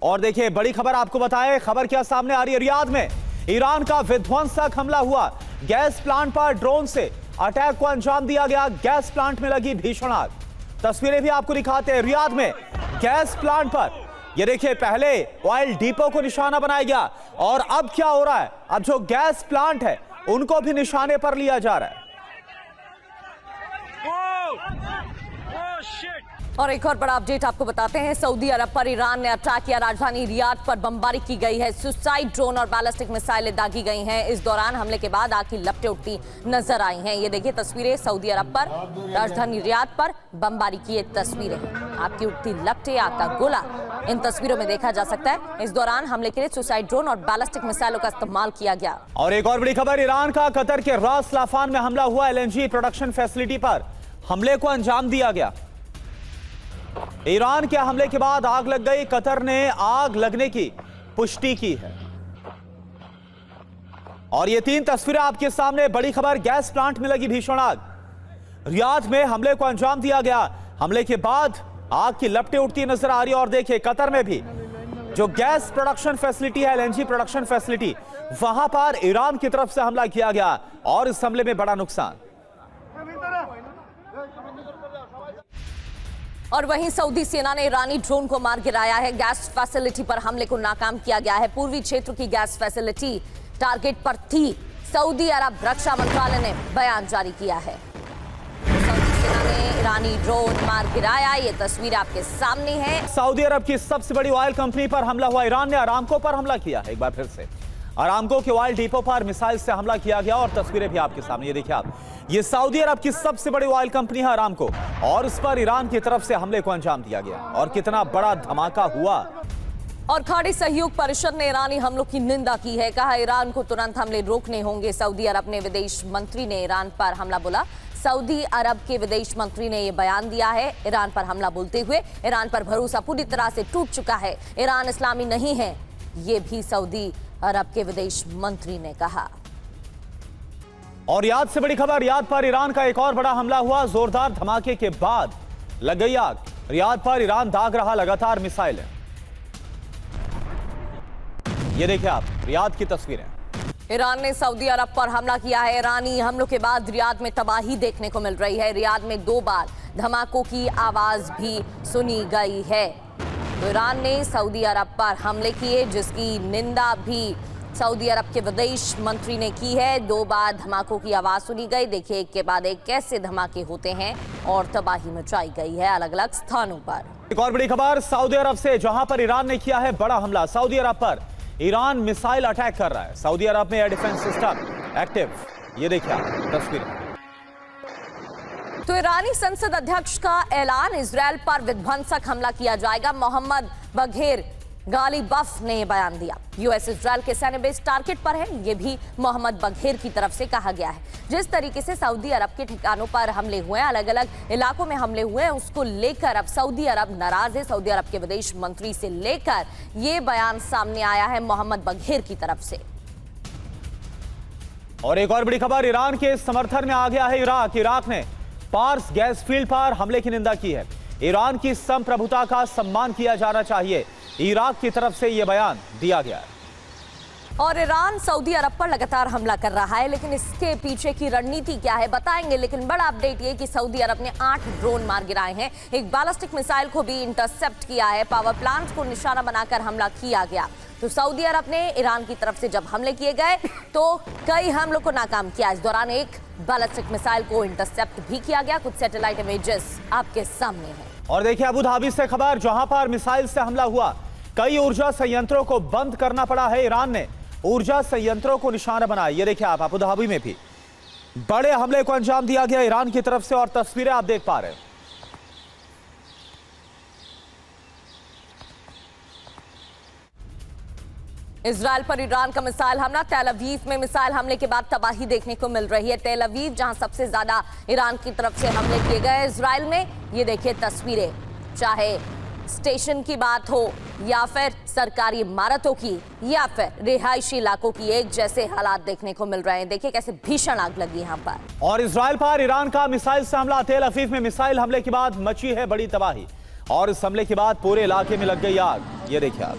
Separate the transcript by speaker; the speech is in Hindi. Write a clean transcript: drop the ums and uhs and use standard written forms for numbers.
Speaker 1: और देखिए बड़ी खबर आपको बताएं, खबर क्या सामने आ रही है। रियाद में ईरान का विध्वंसक हमला हुआ। गैस प्लांट पर ड्रोन से अटैक को अंजाम दिया गया। गैस प्लांट में लगी भीषण आग। तस्वीरें भी आपको दिखाते हैं। रियाद में गैस प्लांट पर ये देखिए, पहले ऑयल डिपो को निशाना बनाया गया और अब क्या हो रहा है, अब जो गैस प्लांट है उनको भी निशाने पर लिया जा रहा है।
Speaker 2: और एक और बड़ा अपडेट आपको बताते हैं। सऊदी अरब पर ईरान ने अटैक किया। राजधानी रियाद पर बमबारी की गई है। सुसाइड ड्रोन और बैलिस्टिक मिसाइलें दागी गई हैं। इस दौरान हमले के बाद आग की लपटें उठती नजर आई हैं। ये देखिए तस्वीरें, सऊदी अरब पर राजधानी रियाद पर बमबारी की ये तस्वीरें हैं। आग की उठती लपटें, आग का गोला इन तस्वीरों में देखा जा सकता है। इस दौरान हमले के लिए सुसाइड ड्रोन और बैलिस्टिक मिसाइलों का इस्तेमाल किया गया।
Speaker 1: और एक और बड़ी खबर, ईरान का कतर के रास लाफान में हमला हुआ। LNG प्रोडक्शन फैसिलिटी पर हमले को अंजाम दिया गया। ईरान के हमले के बाद आग लग गई। कतर ने आग लगने की पुष्टि की है। और ये 3 तस्वीरें आपके सामने। बड़ी खबर, गैस प्लांट में लगी भीषण आग। रियाद में हमले को अंजाम दिया गया। हमले के बाद आग की लपटें उठती नजर आ रही है। और देखिए कतर में भी जो गैस प्रोडक्शन फैसिलिटी है, LNG प्रोडक्शन फैसिलिटी, वहां पर ईरान की तरफ से हमला किया गया और इस हमले में बड़ा नुकसान।
Speaker 2: और वहीं सऊदी सेना ने ईरानी ड्रोन को मार गिराया है। गैस फैसिलिटी पर हमले को नाकाम किया गया है। पूर्वी क्षेत्र की गैस फैसिलिटी टारगेट पर थी। सऊदी अरब रक्षा मंत्रालय ने बयान जारी किया है। सऊदी सेना ने ईरानी ड्रोन मार गिराया। ये तस्वीर आपके सामने है।
Speaker 1: सऊदी अरब की सबसे बड़ी ऑयल कंपनी पर हमला हुआ। ईरान ने अरामको पर हमला किया है। एक बार फिर से अरामको के ऑयल डिपो पर मिसाइल से हमला किया गया और तस्वीरें भी आपके सामने। ये देखिए आप, ये सऊदी अरब की सबसे बड़ी ऑयल कंपनी है अरामको, और इस पर ईरान की तरफ से हमले को अंजाम दिया गया। और कितना बड़ा धमाका हुआ।
Speaker 2: और खाड़ी सहयोग परिषद ने ईरानी हमलों की निंदा की है। कहा ईरान को तुरंत हमले रोकने होंगे। सऊदी अरब ने विदेश मंत्री ने ईरान पर हमला बोला। सऊदी अरब के विदेश मंत्री ने यह बयान दिया है। ईरान पर हमला बोलते हुए ईरान पर भरोसा पूरी तरह से टूट चुका है। ईरान इस्लामी नहीं है, ये भी सऊदी अरब के विदेश मंत्री ने कहा।
Speaker 1: और रियाद से बड़ी खबर, रियाद पर ईरान का एक और बड़ा हमला हुआ। जोरदार धमाके के बाद लग गई आग। रियाद पर ईरान दाग रहा लगातार मिसाइलें। ये देखिए आप, रियाद की तस्वीरें।
Speaker 2: ईरान ने सऊदी अरब पर हमला किया है। ईरानी हमलों के बाद रियाद में तबाही देखने को मिल रही है। रियाद में 2 बार धमाकों की आवाज भी सुनी गई है। तो ईरान ने सऊदी अरब पर हमले किए, जिसकी निंदा भी सऊदी अरब के विदेश मंत्री ने की है। 2 बार धमाकों की आवाज सुनी गई। देखिए एक के बाद एक कैसे धमाके होते हैं और तबाही मचाई गई है अलग अलग स्थानों पर।
Speaker 1: एक और बड़ी खबर सऊदी अरब से, जहां पर ईरान ने किया है बड़ा हमला। सऊदी अरब पर ईरान मिसाइल अटैक कर रहा है। सऊदी अरब में एयर डिफेंस सिस्टम एक्टिव। ये देखिए आप तस्वीरें।
Speaker 2: तो ईरानी संसद अध्यक्ष का ऐलान, इजरायल पर विध्वंसक हमला किया जाएगा। मोहम्मद बघेर गालिबफ ने बयान दिया। यूएस इजरायल के सैन्य बेस टारगेट पर है, यह भी मोहम्मद बघेर की तरफ से कहा गया है। जिस तरीके से सऊदी अरब के ठिकानों पर हमले हुए हैं, अलग अलग इलाकों में हमले हुए हैं, उसको लेकर अब सऊदी अरब नाराज है। सऊदी अरब के विदेश मंत्री से लेकर यह बयान सामने आया है मोहम्मद बघेर की तरफ से।
Speaker 1: और एक और बड़ी खबर, ईरान के समर्थन में आ गया है इराक। इराक ने पार्स गैस फील्ड पर हमले की निंदा की है। ईरान की संप्रभुता का सम्मान किया जाना चाहिए, इराक की तरफ से यह बयान दिया गया है।
Speaker 2: और ईरान सऊदी अरब पर लगातार हमला कर रहा है, लेकिन इसके पीछे की रणनीति क्या है बताएंगे। लेकिन बड़ा अपडेट ये कि सऊदी अरब ने 8 ड्रोन मार गिराए हैं। एक बैलिस्टिक मिसाइल को भी इंटरसेप्ट किया है। पावर प्लांट को निशाना बनाकर हमला किया गया। तो सऊदी अरब ने ईरान की तरफ से जब हमले किए गए तो कई हमलों को नाकाम किया। इस दौरान एक बैलिस्टिक मिसाइल को इंटरसेप्ट भी किया गया। कुछ सैटेलाइट इमेजेस आपके सामने हैं।
Speaker 1: और देखिए अबू धाबी से खबर, जहां पर मिसाइल से हमला हुआ, कई ऊर्जा संयंत्रों को बंद करना पड़ा है। ईरान ने ऊर्जा संयंत्रों को निशाना बनाया। ये देखिए आप, अबू धाबी में भी बड़े हमले को अंजाम दिया गया ईरान की तरफ से। और तस्वीरें आप देख पा रहे हैं।
Speaker 2: इजरायल पर ईरान का मिसाइल हमला। तेल अवीव में मिसाइल हमले के बाद तबाही देखने को मिल रही है। तेल अवीव जहां सबसे ज्यादा ईरान की तरफ से हमले किए गए इजरायल में। ये देखिए तस्वीरें, चाहे स्टेशन की बात हो या फिर सरकारी इमारतों की या फिर रिहायशी इलाकों की, एक जैसे हालात देखने को मिल रहे हैं। देखिए कैसे भीषण आग लगी यहां पर।
Speaker 1: और इजरायल पर ईरान का मिसाइल से हमला। तेल अवीव में मिसाइल हमले के बाद मची है बड़ी तबाही। और इस हमले के बाद पूरे इलाके में लग गई आग। ये देखिए आप।